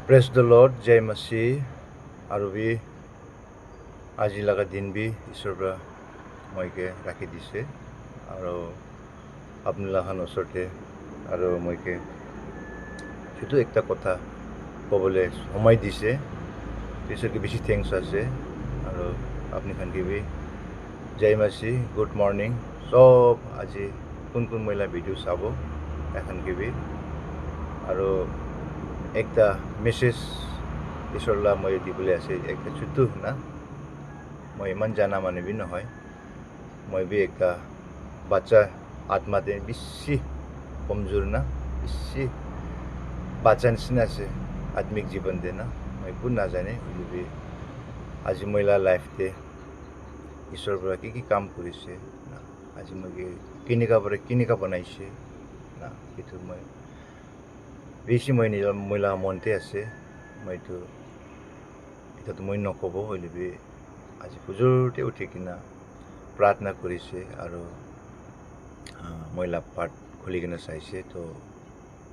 Praise the Lord, Jai Masih, Arubi, Aji laga din bi Ishwar moike rakhi dise, aro apni lahan osorte, aro moike chutu ekta kotha kobole somai dise, Ishwar ke bishi thanks ase, aro apni khan ke bi Jai Masih, good morning. Sob aji kun moila video sabo, ekhan ke bi, aro ekta message Ishwar la moi dibole ase, ekta chutu na. মই ইমান জানা মানে B নহয় মই B একটা বাচ্চা আত্মাতে বেশি কমজোর না বেশি বাচ্চা নিচিনা আছে আত্মিক জীবন দে না মই একো নাজানে বি আজি মহিলা লাইফতে ঈশ্বৰৰ পৰা কি কাম কৰিছে না আজি মই কেনেকা বনাইছে না সেইটো মই বেশি মই নিজৰ মহিলা মনতে আছে মইতো এটাতো মই নক'ব হলিবি আজি হুজুৰতে উঠি কিনা প্ৰাৰ্থনা কৰিছে আৰু মহিলা পাঠ খুলি কিনা চাইছে তো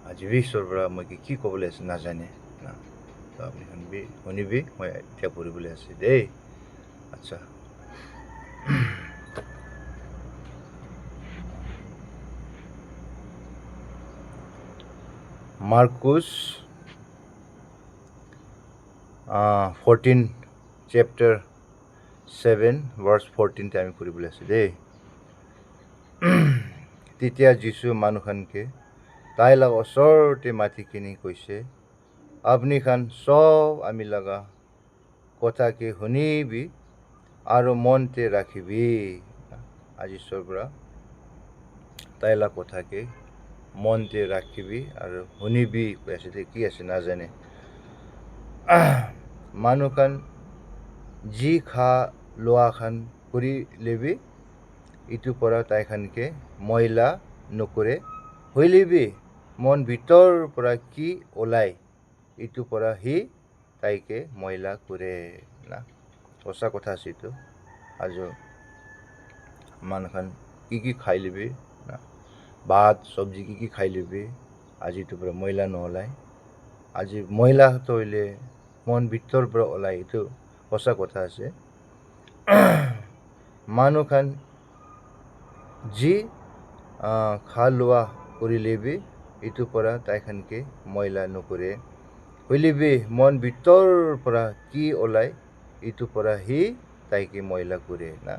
আজি ঈশ্বৰৰ পৰা মই কি ক'বলৈ আছে নাজানে না তো আপুনি শুনিবি মই এতিয়া পঢ়িবলৈ আছে দেই আচ্ছা মাৰ্কুছ 14 chapter 7 verse 14 তে আমি পঢ়িবলৈ আছে দেই তেতিয়া যীশু মানুহখনকে তাই লগা ওচৰতে মাতি কিনি কৈছে আপুনি খান চব আমি লগা কথাকে শুনিবি আৰু মনতে ৰাখিবি আজি ঈশ্বৰৰ পৰা তাই লগা কথাকে মনতে ৰাখিবি আৰু শুনিবি কৈ আছে কি আছে নাজানে মানুহখন যি খা লোৱা খান কৰি লেবি ইটো পৰা তাই খানকে মহিলা নকৰে হইলিবি মন ভিতৰ পৰা কি ওলাই ইটো পৰা হি তাইকে মহিলা কৰে না সঁচা কথা আছে এইটো আজি মানুহখন কি খাই লিবি না ভাত চব্জি কি খাই লিবি আজি ইটো পৰা মহিলা নহলাই আজি মহিলা হইলে মন ভিতৰ পৰা ওলাই এইটো সঁচা কথা আছে মানুহখন যি খা লোৱা কৰি লেবি ইটো পৰা তাইখানকে মহিলা নকৰে হইলিবি মন ভিতৰ পৰা কি ওলাই ইটো পৰা হি তাইকে মহিলা কৰে না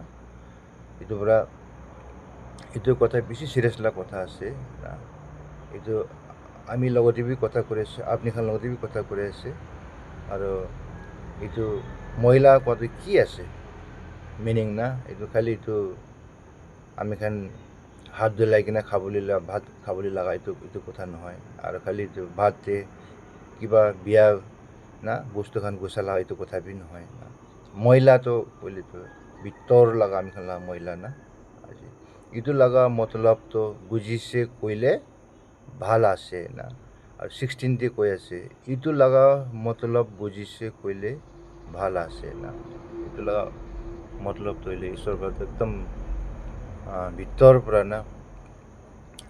ইটো পৰা ইটো কথা বেছি সিৰিয়াছ লাগা কথা আছে না ইটো আমি লগতে বি কথা কৰি আছে আপনি খান লগতে বি কথা কৰি আছে আৰু ইটো মহিলা কথা কি আছে মিনিং না ইটো খালি ইটো আমি খান হাত ধুলাই কিনা ভাত খাবলৈ লাগা এইটো কথা নহয় আৰু খালি এইটো ভাতে কিবা বিয়া না বস্তু খান গুচালা এইটো কথা বি নহয় না মহিলাটো বলিতো ভিতৰ লাগা আমি খান মহিলা না আজি ইটো লাগা মতলবটো বুজিছে কইলে ভাল আছে না আৰু 16 তে কৈ আছে ইটো লাগা মতলব বুজিছে কইলে ভাল আছে না ইটো লাগা মতলব তইলে ঈশ্বৰ পৰা একদম ভিতৰ পৰা না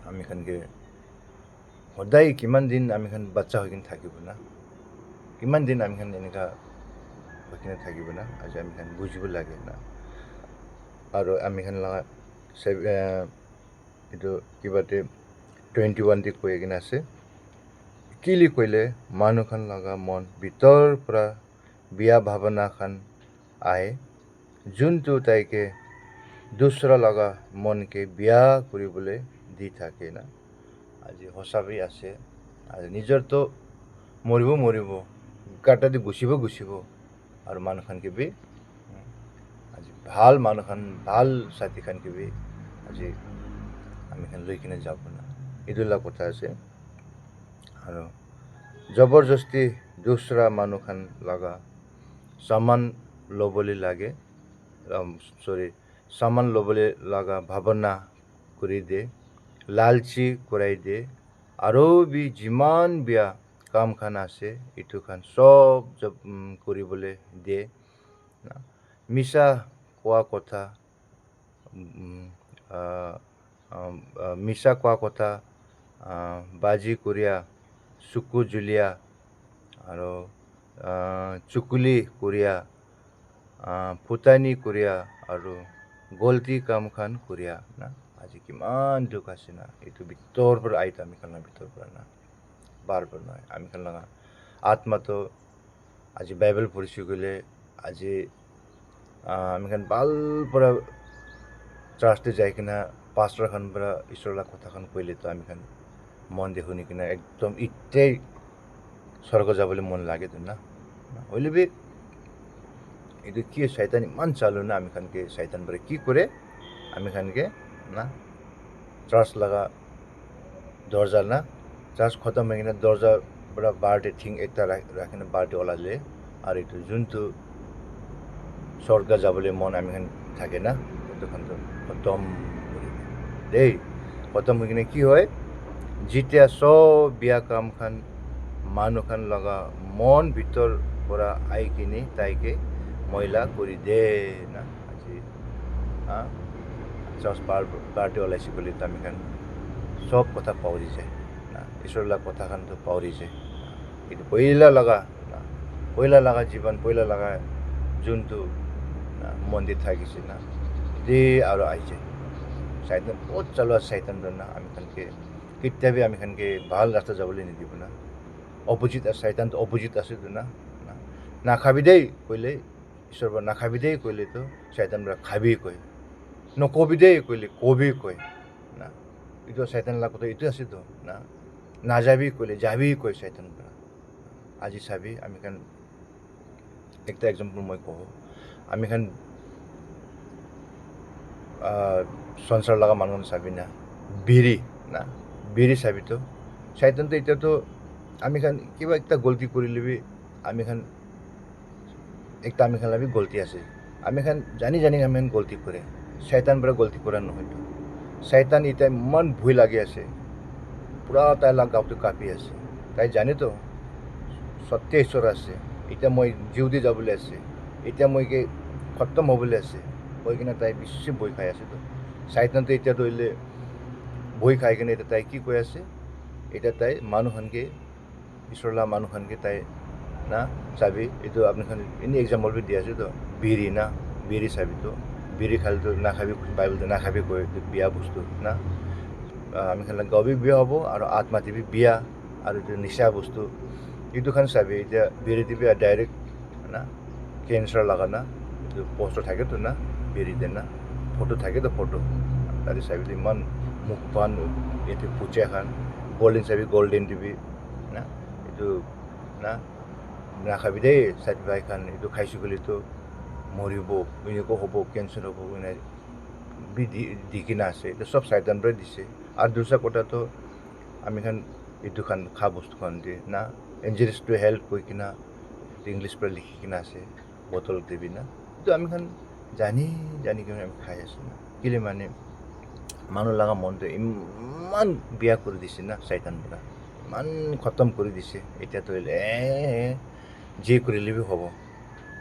আমি খানকে সদায় কিমান দিন আমি খান বাচ্চা হৈ কিনে থাকিব না কিমান দিন আমি খান এনেকা হৈ কিনে থাকিব না আজি আমি খান বুজিব লাগে না আৰু আমি খান লাগা এইটো কিবাতে 21 তে কৈ কিনে আছে কিলি কইলে মানুহখন লাগা মন ভিতৰ পৰা বিয়া ভাৱনা খান আহে যোনটো তাইকে দুসৰা লগা মনকে বিয়া কৰিবলৈ দি থাকে না আজি সঁচাবি আছে আজি নিজৰতো মৰিব গাটা দি গুচিব আৰু মানুহখনকে বি আজি ভাল মানুহখন ভাল সাথীখনকে বি আজি আমি খান লৈ কিনে যাব না এইটোলা কথা আছে আৰু জবৰদস্তি দুসৰা মানুহখন লগা সামান ল'বলৈ লাগে সামান ল'বলৈ লগা ভাৱনা কৰি দে লালচি কৰাই দে আৰু বি যিমান বিয়া কাম খান আছে ইটো খান সব কৰিবলৈ দে মিছা কোৱা কথা মিছা কোৱা কথা বাজি কৰিয়া চুকু জুলীয়া আৰু চুকুলি কৰিয়া ফুটানি কৰিয়া আৰু গলতি কাম খান কৰিয়া না আজি কিমান দুখ আছে না এইটো ভিতৰ পৰা আইতা আমি খান ভিতৰ পৰা না বাৰ নহয় আমি খান লগা আত্মাটো আজি বাইবেল পঢ়িছোঁ গ'লে আজি আমি খান ভাল পৰা চাৰ্চতে যাই কিনা পাষ্টৰ খান পৰা ঈশ্বৰৰ কথাখন কৈলেতো আমি খান মন দি শুনি কিনা একদম ইতেই স্বৰ্গ যাবলৈ মন লাগেতো না হ'লে বি এইটো কি শয়তান ইমান চালু না আমি খানকে শয়তান পৰা কি কৰে আমি খানকে না চাৰ্চ লগা দরজা না চার্জ খতম হয়ে কিনা দরজা বড় বারটে থিং একটা রাখিনে বারটে ওলালে আর এইটো যোনটো স্বর্গ যাবলৈ মন আমি থাকে না তখন তো খতম দেই খতম হৈ কিনে কি হয় যেতিয়া সব বিয়া কাম খান মানুহ খান লগা মন ভিতৰ পৰা আই কিনে তাইকে মহিলা কৰি দে না আজি চাৰ্চ বাৰটে ওলাইছে বুলি আমি খান সব কথা পাহৰি যায় না ঈশ্বৰৰ কথাখানটো পাহৰি যায় কিন্তু পহিলা লগা জীৱন পহিলা লগা যোনটো মন্দিৰ থাকিছে না দে আৰু আহি যায় শয়তান বহুত চালোৱা শয়তানটো না আমি খানকে কেতিয়াবা আমি খানকে ভাল ৰাস্তা যাবলৈ নিদিব না অপজিট আছে শয়তানটো অপজিট আছেতো না নাখাবি দেই কৈলে ঈশ্বৰ পৰা নাখাবি দেই কৈলেতো শয়তান পৰা খাবি কয় নকবি দেই কৈলে কবি কয় না এইটো শয়তান কথা এইটো আছেতো না নাযাবি কৈলে যাবি কয় শয়তান পৰা আজি চাবি আমি খান একটা এক্সাম্পল মই কওঁ আমি খান সংসাৰ লগা মানুহ চাবি না বিৰি চাবিতো শয়তানটো এতিয়াতো আমি খান কিবা একটা গলতি কৰি ল'বি আমি খান একটা আমি খান লাগি গলতি আছে আমি খান জানি আমি খান গলতি কৰে শয়তান পৰা গলতি কৰা নহয়তো শয়তান এতিয়া ইমান ভয় লাগি আছে পুৰা তাই গাঁৱটো কাঁপি আছে তাই জানেতো সত্য ঈশ্বৰ আছে এতিয়া মই জিউদি যাবলৈ আছে এতিয়া মই খতম হ'বলৈ আছে কৈ কিনে তাই বেছি ভয় খাই আছেতো শয়তানটো এতিয়া ধৰিলে ভয় খাই কিনে এতিয়া তাই কি কৈ আছে এতিয়া তাই মানুহখনকে ঈশ্বৰৰ মানুহখনকে তাই না চাবি এইটো আপোনাখান এনেই এক্সাম্পল দি আছেতো বিৰি চাবিতো বিৰি খালেতো নাখাবি বাইবেলটো নাখাবি কয় বিয়া বস্তু না আমি খান গাঁৱী বিয়া হ'ব আৰু আত্মাটিভি বিয়া আৰু এইটো নিচা বস্তু এইটো খান চাবি এতিয়া বিৰি দিবি ডাইৰেক্ট না কেঞ্চাৰ লগা না এইটো পোষ্টাৰ থাকেতো না বিৰিতে না ফটো থাকেতো ফটো তাতে চাবি ইমান মুখ পান এইটো পুচিয়া খান গল্ডেন চাবি গল্ডেন দিবি না এইটো না নাখাবি দেই চাৰ্টিফাই খান এইটো খাইছোঁ বুলিতো মৰিব এনেকুৱা হ'ব কেঞ্চাৰ হ'ব মানে দি কিনা আছে এইটো চব শয়তান পৰাই দিছে আৰু দুসৰা কথাটো আমি খান এইটো খান খোৱা বস্তুখন দিয়ে না ইঞ্জুৰিজ টু হেল্থ কৈ কিনা ইংলিছ পৰা লিখি কিনা আছে বটল দিবি না এইটো আমি খান জানি কিনে আমি খাই আছোঁ না কেলে মানে মানুহ লগা মনটো ইমান বিয়া কৰি দিছে না শয়তান পৰা ইমান খতম কৰি দিছে এতিয়াতো যি কৰিলেবি হ'ব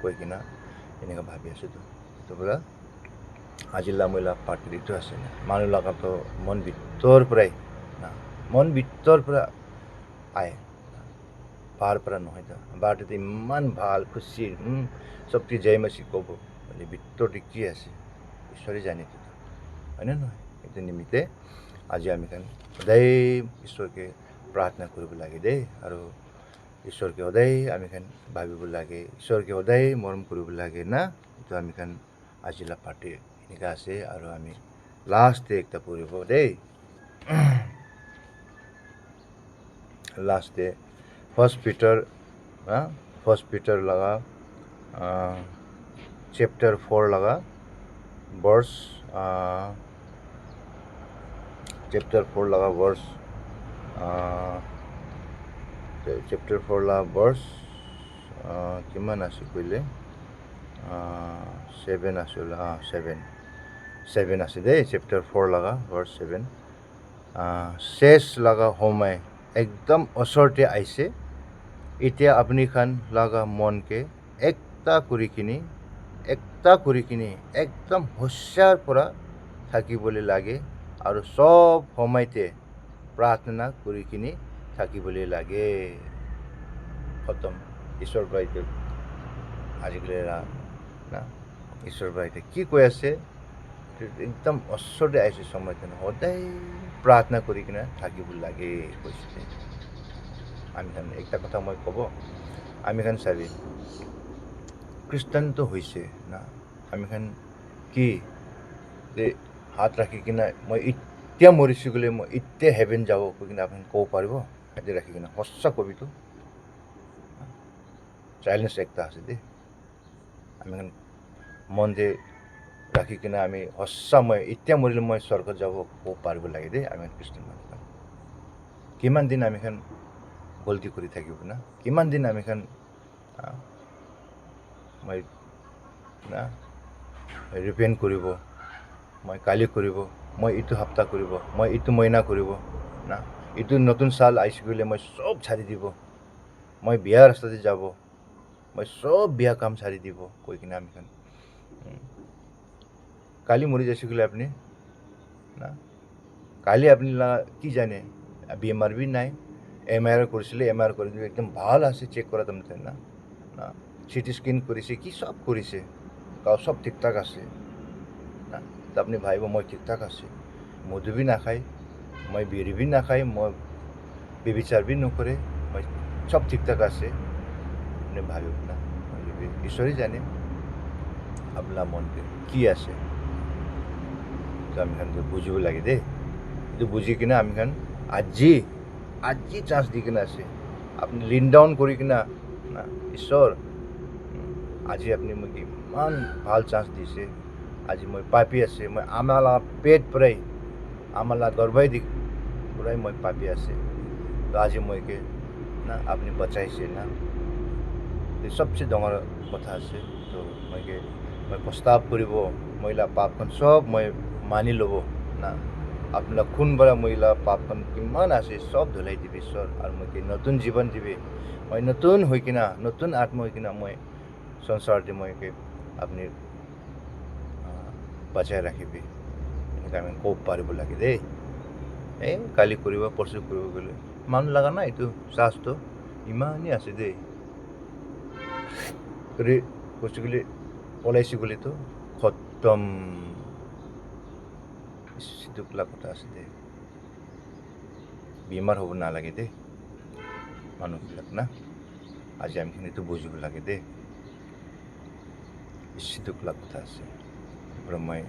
কৈ কিনা এনেকুৱা ভাবি আছোঁতো এইটো পৰা আজিলা মহিলা পাৰ্টিৰ এইটো আছে মানুহ লগাতো মন ভিতৰ পৰাই না মন ভিতৰ পৰা আহে বাৰ পৰা নহয়তো বাৰটোতে ইমান ভাল খুচি চবটি জয় মাছি ক'ব মানে ভিতৰতে কি আছে ঈশ্বৰে জানিতো হয়নে নহয় এইটো নিমিত্তে আজি আমি খান সদায় ঈশ্বৰকে প্ৰাৰ্থনা কৰিব লাগে দেই আৰু ঈশ্বৰকে সদায় আমি খান ভাবিব লাগে ঈশ্বৰকে সদায় মৰম কৰিব লাগে না এইটো আমি খান আজিলা পাৰ্টি এনেকুৱা আছে আৰু আমি লাষ্টে একটা পঢ়িব দেই লাষ্টে ফাৰ্ষ্ট পিটাৰ লগা চেপ্টাৰ 4 লগা ভাৰ্ছ চেপ্টাৰ 4 লগা ভাৰ্ছ চেপ্টাৰ 4 লগা ভাৰ্ছ কিমান আছে কৈলে 7 আছিল 7 আছে দেই চেপ্টাৰ 4 লগা ভাৰ্ছ 7 শেষ লগা সময় একদম ওচৰতে আহিছে এতিয়া আপুনি খান লগা মনকে একটা কৰি কিনি একদম হুঁচিয়াৰ পৰা থাকিবলৈ লাগে আৰু চব সময়তে প্ৰাৰ্থনা কৰি কিনি থাকিবলৈ লাগে খতম ঈশ্বৰৰ পৰা এইটো আজিকালি না ঈশ্বৰৰ পৰা এতিয়া কি কৈ আছে একদম ওচৰতে আহিছে সময়খিনি সদায় প্ৰাৰ্থনা কৰি কিনে থাকিব লাগে কৈছে আমি একটা কথা মই ক'ব আমি চাবি খ্ৰীষ্টানটো হৈছে না আমি কি যে হাত ৰাখি কিনে মই এতিয়া মৰিছোঁ গ'লে মই এতিয়া হেভেন যাব কৈ কিনে আপুনি ক'ব পাৰিব হাতে ৰাখি কিনে সঁচা কবিটো চাইলেঞ্চ একটা আছে দেই আমি মনতে ৰাখি কিনে আমি সঁচা মই এতিয়া মৰিলে মই স্বৰ্গত যাব ক'ব পাৰিব লাগে দেই আমি খ্ৰীষ্টান মানুহ কিমান দিন আমি গল্টি কৰি থাকিব না কিমান দিন আমি মই না ৰিপেণ্ট কৰিব মই কালি কৰিব মই ইটো সপ্তাহ কৰিব মই ইটো মহিনা কৰিব না ইটো নতুন সাল আহিছে গ'লে মই চব ছাড়ি দিব মই বিয়াৰ ৰাস্তাতে যাব মই চব বিয়া কাম ছাড়ি দিব কৈ কিনে আমি কালি মৰি যাইছে গ'লে আপুনি না কালি আপুনি কি জানে বেমাৰ বি নাই MRI কৰিছিলে MRI কৰি একদম ভাল আছে চেক কৰা তাৰমানে না না CT স্কেন কৰিছে কি সব কৰিছে সব ঠিক ঠাক আছে না আপুনি ভাবিব মই ঠিক ঠাক আছে মধু বি নাখায় মই বিড়ি বি নাখায় মই বেবিচাৰ বি নকৰে মই সব ঠিক ঠাক আছে আপুনি ভাবিব না ঈশ্বৰে জানে আপোনাৰ মনটো কি আছে আমি বুজিব লাগে দেই এইটো বুজি কিনে আমি আজি চান্স দি কিনে আছে আপুনি লিন ডাউন কৰি কিনে না ঈশ্বৰ আজি আপুনি মোক ইমান ভাল চান্স দিছে আজি মই পাপি আছে মই আমাৰ পেট পৰাই আমাৰ গৰ্ভাই দি পৰাই মই পাপি আছে তো আজি মইকে না আপুনি বচাইছে না সবচেয়ে ডাঙৰ কথা আছে তো মই প্ৰস্তাৱ কৰিব মহিলা পাপখন সব মই মানি ল'ব না আপোনাৰ কোনবাৰ মহিলা পাপখন কিমান আছে সব ধুলাই দিবি ঈশ্বৰ আৰু মই নতুন জীৱন দিবি মই নতুন হৈ কিনা নতুন আত্মা হৈ কিনা মই সংসাৰতে মই আপুনি বচাই ৰাখিবি এনেকৈ আমি ক'ব পাৰিব লাগে দেই কালি কৰিব পৰশু কৰিব গ'লে মানুহ লগা নাই এইটো চাৰ্জটো ইমানেই আছে দেই কৈছে গ'লে ওলাইছে গ'লেতো খতম সিটোকলা কথা আছে দেই বেমাৰ হ'ব নালাগে দেই মানুহবিলাক না আজি আমি এইটো বুজিব লাগে দেই সিটোকলা কথা আছে আৰু মই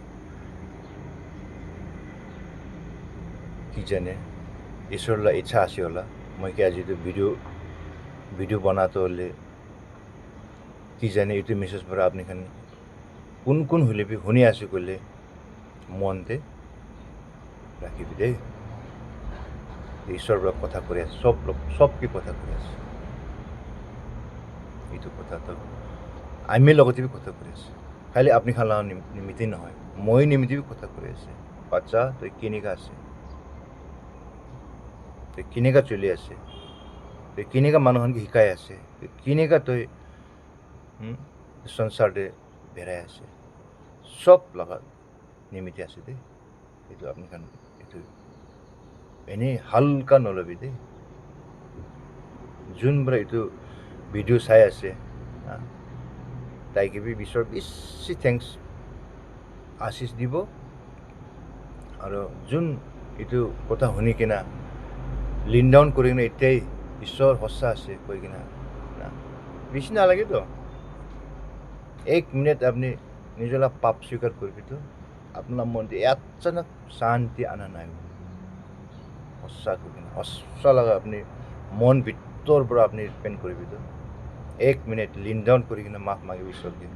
কি জানে ঈশ্বৰলৈ ইচ্ছা আছে হ'লা মই আজি ভিডিঅ' বনাতে হ'লে কি জানে এইটো মেছেজ পৰা আপুনি কোন হ'লে বি শুনি আছোঁ ক'লে মনতে ৰাখিবি দেই ঈশ্বৰৰ পৰা কথা কৰি আছে সব কি কথা কৰি আছে এইটো কথাটো আমি লগতে বি কথা কৰি আছে খালি আপুনি খালা নিমিত্তে নহয় মই নিমিত্তে বি কথা কৰি আছে বাচ্চা তই কেনেকা আছে তই কেনেকা চলি আছে তই কেনেকা মানুহক শিকাই আছে তই কেনেকা তই সংসাৰতে বেৰাই আছে সব লগত নিমিত্তে আছে দেই এইটো আপুনি এইটো এনেই হালকা নল'বি দেই যোনবোৰে এইটো ভিডিঅ' চাই আছে তাইকে বি ঈশ্বৰৰ বেছি থেংকছ আশীষ দিব আৰু যোন এইটো কথা শুনি কিনা লিন ডাউন কৰি কিনে এতিয়াই ঈশ্বৰ সঁচা আছে কৈ কিনা না বেছি নালাগেতো 1 মিনিট আপুনি নিজৰ পাপ স্বীকাৰ কৰিবিতো আপোনাৰ মনটো অচানক শান্তি আনা নাই সঁচা কৈ কিনে সঁচা লগা আপুনি মন ভিতৰ পৰা আপুনি ৰিপেণ্ট কৰিবিতো 1 মিনিট লিন ডাউন কৰি কিনে মাফ মাগিব ঈশ্বৰকে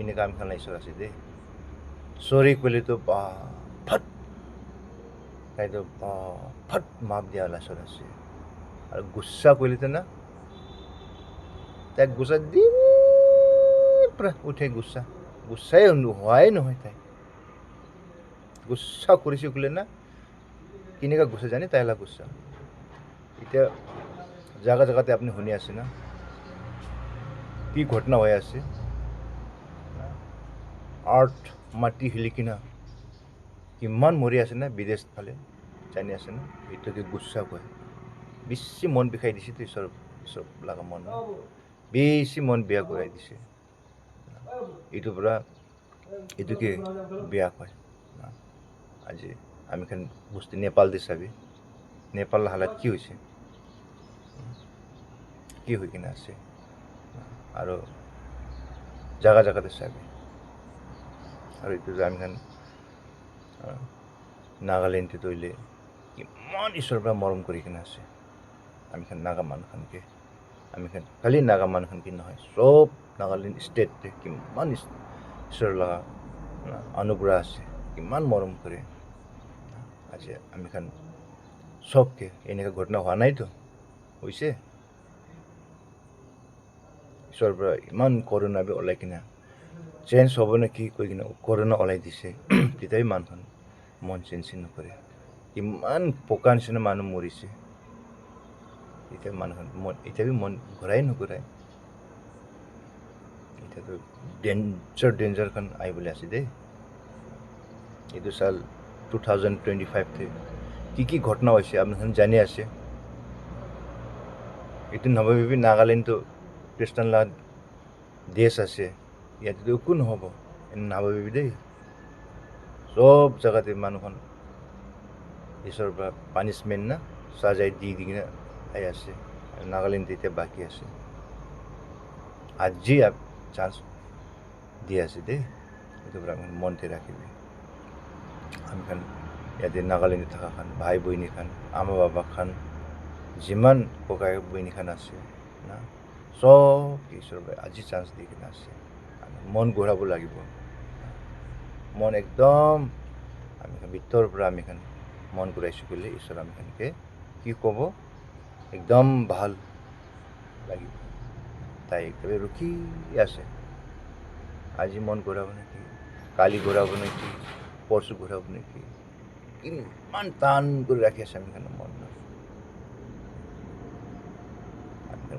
এনেকুৱা আমি খানা ঈশ্বৰ আছে দেই চৰি ক'লেতো ফট তাইতো ফট মাফ দিয়া ঈশ্বৰ আছে আৰু গুচ্ছা কৰিলেতো না তাইক গুচ্ছা দি পৰা উঠে গুচ্ছাই হোৱাই নহয় তাই গুচ্ছা কৰিছে ক'লে না কেনেকুৱা গুচ্ছা জানে তাইলা গুচ্ছা এতিয়া জাগাতে আপুনি শুনি আছে না কি ঘটনা হৈ আছে আৰ্থ মাটি হিলি কিনা কিমান মৰি আছে না বিদেশ ফালে জানি আছে না এইটোকে গুচ্ছা কয় বেছি মন বিষাই দিছে তো ঈশ্বৰ ঈশ্বৰ লগা মন বেছি মন বেয়া কৰাই দিছে এইটোৰ পৰা এইটোকে বেয়া কয় আজি আমি খান বস্তু নেপাল দি চাবি নেপাল হালাত কি হৈছে কি হৈ কিনে আছে আৰু জাগা জাগাতে চাবি আৰু এইটো আমি খান নাগালেণ্ডে তৈলে কিমান ঈশ্বৰৰ পৰা মৰম কৰি কিনে আছে আমি খান নাগা মানুহখনকে আমি খান খালি নাগা মানুহখনকে নহয় চব নাগালেণ্ড ষ্টেটতে কিমান ঈশ্বৰ লগা অনুগ্ৰহ আছে কিমান মৰম কৰে আজি আমি খান চবকে এনেকুৱা ঘটনা হোৱা নাইতো হৈছে ঈশ্বৰৰ পৰা ইমান কৰোণা ওলাই কিনে চেঞ্জ হ'ব নেকি কৈ কিনে কৰোণা ওলাই দিছে তেতিয়াই মানুহখন মন চেঞ্জ নকৰে কিমান পকা নিচিনা মানুহ মৰিছে এতিয়া মানুহখন মন এতিয়া মন ঘূৰাই নঘূৰাই এতিয়াতো ডেঞ্জাৰখন আহিবলৈ আছে দেই এইটো চাল 2025 কি ঘটনা হৈছে আপোনালোকে জানি আছে এইটো নভাবিবি নাগালেণ্ডটো খ্ৰীষ্টান লাগ দেশ আছে ইয়াতেতো একো নহ'ব এনে নাভাবিবি দেই চব জেগাতে মানুহখন ঈশ্বৰৰ পৰা পানিছমেণ্ট না চাজাই দি কিনে আহি আছে নাগালেণ্ড এতিয়া বাকী আছে আজি চান্স দি আছে দেই এইটো পৰা আমি মনতে ৰাখিবি আমি খান ইয়াতে নাগালেণ্ডে থকা খান ভাই বহিনী খান আমা বাবা খান যিমান ককাই বহিনী খান আছে না চব ঈশ্বৰৰ পৰা আজি চান্স দি কিনে আছে মন ঘূৰাব লাগিব মন একদম আমি ভিতৰৰ পৰা আমি খান মন ঘূৰাইছোঁ বুলি ঈশ্বৰ আমি খানকে কি ক'ব একদম ভাল লাগিব তাই একেবাৰে ৰখি আছে আজি মন ঘূৰাব নেকি কালি ঘূৰাব নেকি পৰশু ঘূৰাব নেকি কিমান টান কৰি ৰাখি আছে আমি খান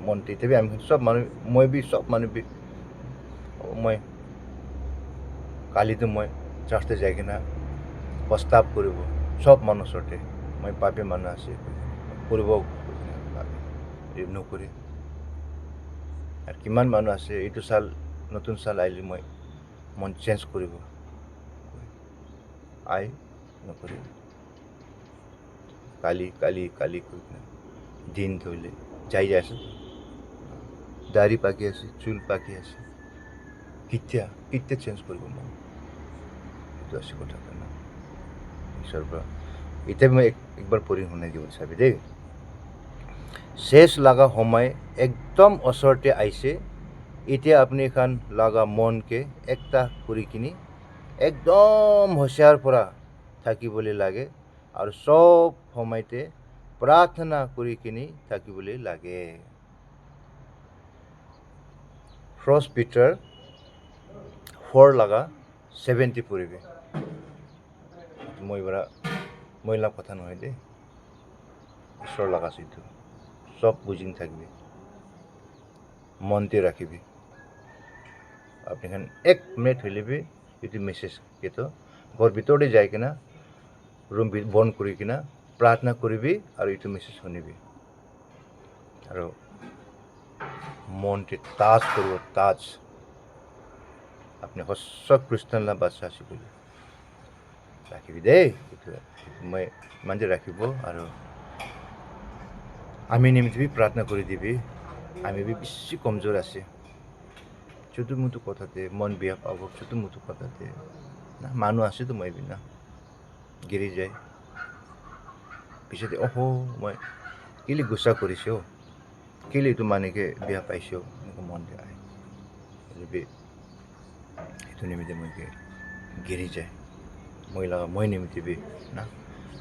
মন তেতিয়াই আমি চব মানুহ চব মানুহ মই কালিতো মই চাৰ্চতে যাই কিনে প্ৰস্তাৱ কৰিব চব মানুহৰ ওচৰতে মই পাপী মানুহ আছে কৰিব নকৰি আৰু কিমান মানুহ আছে এইটো চাল নতুন চাল আহিলে মই মন চেঞ্জ কৰিব নকৰি কালি কৈ কিনে দিন ধৰিলে যাই আছে দাড়ি পাকি আছে চুল পাকি আছে কেতিয়া চেঞ্জ কৰিব মন এইটো আছে কথা না ঈশ্বৰৰ পৰা এতিয়া মই একবাৰ পঢ়ি শুনাই দিব চাবি দেই শেষ লগা সময় একদম ওচৰতে আহিছে এতিয়া আপুনি খান লগা মনকে একটা কৰি কিনি একদম হুঁচিয়াৰ পৰা থাকিবলৈ লাগে আৰু চব সময়তে প্ৰাৰ্থনা কৰি কিনি থাকিবলৈ লাগে 1 Peter 4 লগা 70 পঢ়িবি মহিলা কথা নহয় দেই ঈশ্বৰ লগা চিটো চব বুজি থাকিবি মনতে ৰাখিবি আপুনি খান 1 মিনিট হলিবি এইটো মেছেজ কেতো ঘৰ ভিতৰতে যাই কিনা ৰুম বন্ধ কৰি কিনা প্ৰাৰ্থনা কৰিবি আৰু এইটো মেছেজ শুনিবি আৰু মনতে তাজ কৰিব তাজ আপুনি সঁচা খ্ৰীষ্টান বাচ্চা আছে বুলি ৰাখিবি দেই এইটো মই ইমানতে ৰাখিব আৰু আমি নিমিত্তে প্ৰাৰ্থনা কৰি দিবি আমি বেছি কমজোৰ আছে ছোটো মোটো কথাতে মন বেয়া পাব ছোটো মোটো কথাতে না মানুহ আছেতো মই না গিৰি যায় পিছতে মই কেলে গুচা কৰিছোঁ কেলে এইটো মানুহকে বেয়া পাইছোঁ এনেকৈ মন যায় সেইটো নিমিত্তে মই গিৰি যায় মই নিমিত্তে না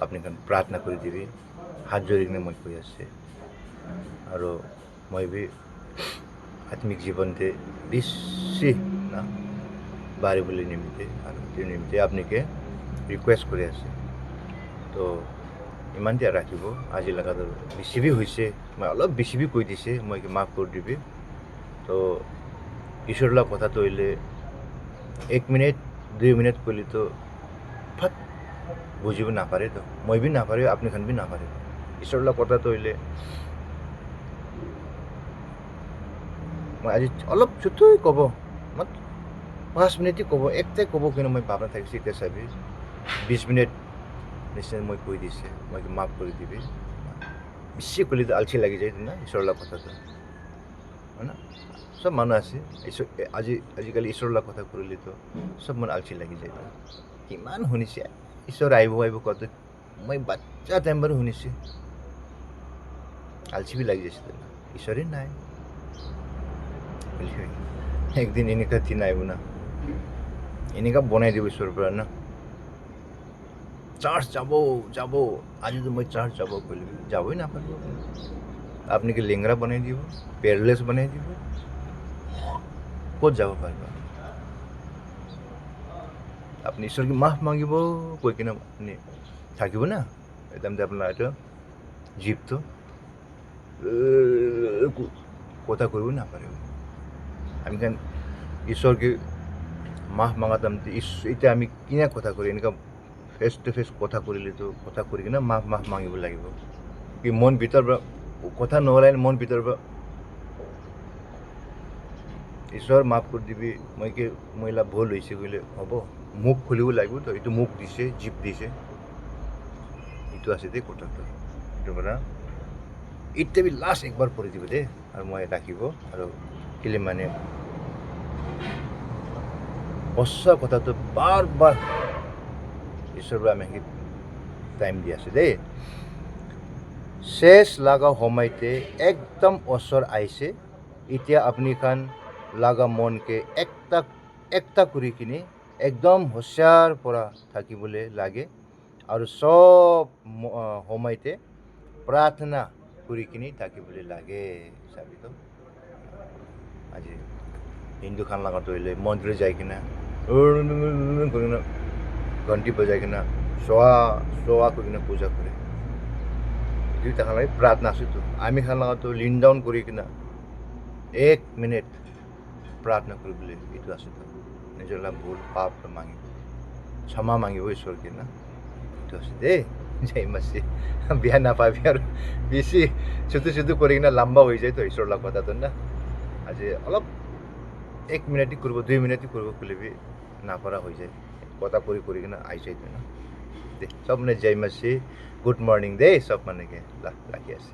আপুনি কাৰণ প্ৰাৰ্থনা কৰি দিবি হাত জৰি কিনে মই কৈ আছে আৰু মই আত্মিক জীৱনতে বেছি না বাঢ়িবলৈ নিমিত্তে আৰু সেই নিমিত্তে আপোনাকে ৰিকুৱেষ্ট কৰি আছে তো ইমানতে ৰাখিব আজি লগাটো বেছি হৈছে মই অলপ বেছি কৈ দিছে মই মাফ কৰি দিবি তো ঈশ্বৰৰ লগত কথাটো হ'লে 1 মিনিট 2 মিনিট ক'লে তো ফাট বুজিব নাপাৰে তো মই নাপাৰে আপুনি খান নাপাৰে ঈশ্বৰৰ লগত কথাটো হ'লে মই আজি অলপ চুটুই ক'ব মই 5 মিনিটেই ক'ব একটাই ক'ব কিন্তু মই ভাবনা থাকিছে এতিয়া চাবি 20 মিনিট নিশ্চয় মই কৈ দিছে মই মাফ কৰি দিবি বেছি ক'লে আলচি লাগি যায় না ঈশ্বৰৰ লগত কথাটো হয় না সব মানুহ আছে আজিকালি ঈশ্বৰৰ লগত কথা কৰিলেতো সব মানুহ আলচি লাগি যায় কিমান শুনিছে ঈশ্বৰ আহিব কওঁতে মই বাচ্চা টাইম বাৰু শুনিছে আলচি লাগি যাইছে ঈশ্বৰে নাই একদিন এনেকুৱা দিন আহিব না এনেকুৱা বনাই দিব ঈশ্বৰৰ পৰা না চাৰ্চ যাব আজিতো মই চাৰ্চ যাব ক'লে যাবই নাপাব আপনি কি লেংৰা বনাই দিব পেয়াৰলেছ বনাই দিব ক'ত যাব পাৰিব আপুনি ঈশ্বৰকে মাফ মাগিব কৈ কিনে আপুনি থাকিব না একদম আপোনাৰ এইটো জীবটো কথা কৰিব নাপাৰিব আমি কাৰণ ঈশ্বৰকে মাফ মাগা তাৰমানে এতিয়া আমি কিনা কথা কৰি এনেকুৱা ফেচ টু ফেচ কথা কৰিলেতো কথা কৰি কিনে মাফ মাগিব লাগিব কি মন ভিতৰৰ পৰা কথা নহ'লে মন ভিতৰৰ পৰা ঈশ্বৰ মাফ কৰি দিবি মহিলা ভুল হৈছে ক'লে হ'ব মুখ খুলিব লাগিব তো এইটো মুখ দিছে জীপ দিছে এইটো আছে দেই কথাটো এইটো পৰা এতিয়া লাষ্ট একবাৰ কৰি দিব দেই আৰু মই ৰাখিব আৰু কেলে মানে সঁচা কথাটো বাৰ বাৰ ঈশ্বৰৰ পৰা আমি টাইম দি আছে দেই শেষ লাগা সময়তে একদম ওচৰ আহিছে এতিয়া আপুনি খান লাগা মনকে একটা কৰি কিনে একদম হুঁচিয়াৰ পৰা থাকিবলৈ লাগে আৰু চব সময়তে প্ৰাৰ্থনা কৰি কিনে থাকিবলৈ লাগে চাবিতো আজি হিন্দু খান লগাটো হ'লে মন্দিৰত যাই কিনে ঘণ্টি বজাই কিনে চোৱা কৰি কিনে পূজা কৰে এইটো তাহান লাগে প্ৰাৰ্থনা আছেতো আমি খান লগাটো লিন ডাউন কৰি কিনে 1 মিনিট প্ৰাৰ্থনা কৰিবলৈ এইটো আছেতো নিজৰ ভুল পাপ মাগিব ক্ষমা মাগিব ঈশ্বৰকে না এইটো আছে দেই জয় মাছি বেয়া নাপাবি আৰু বেছি চুটু কৰি কিনে লম্বা হৈ যায়তো ঈশ্বৰৰ লগত কথাটো না আজি অলপ 1 মিনিটেই কৰিব 2 মিনিটেই কৰিব খুলিবি নাপৰা হৈ যায় কথা কৰি কিনে আহি যায় না দে সব মানে জয় মাছি গুড মৰ্নিং দেই সব মানুহকে ৰাখি আছে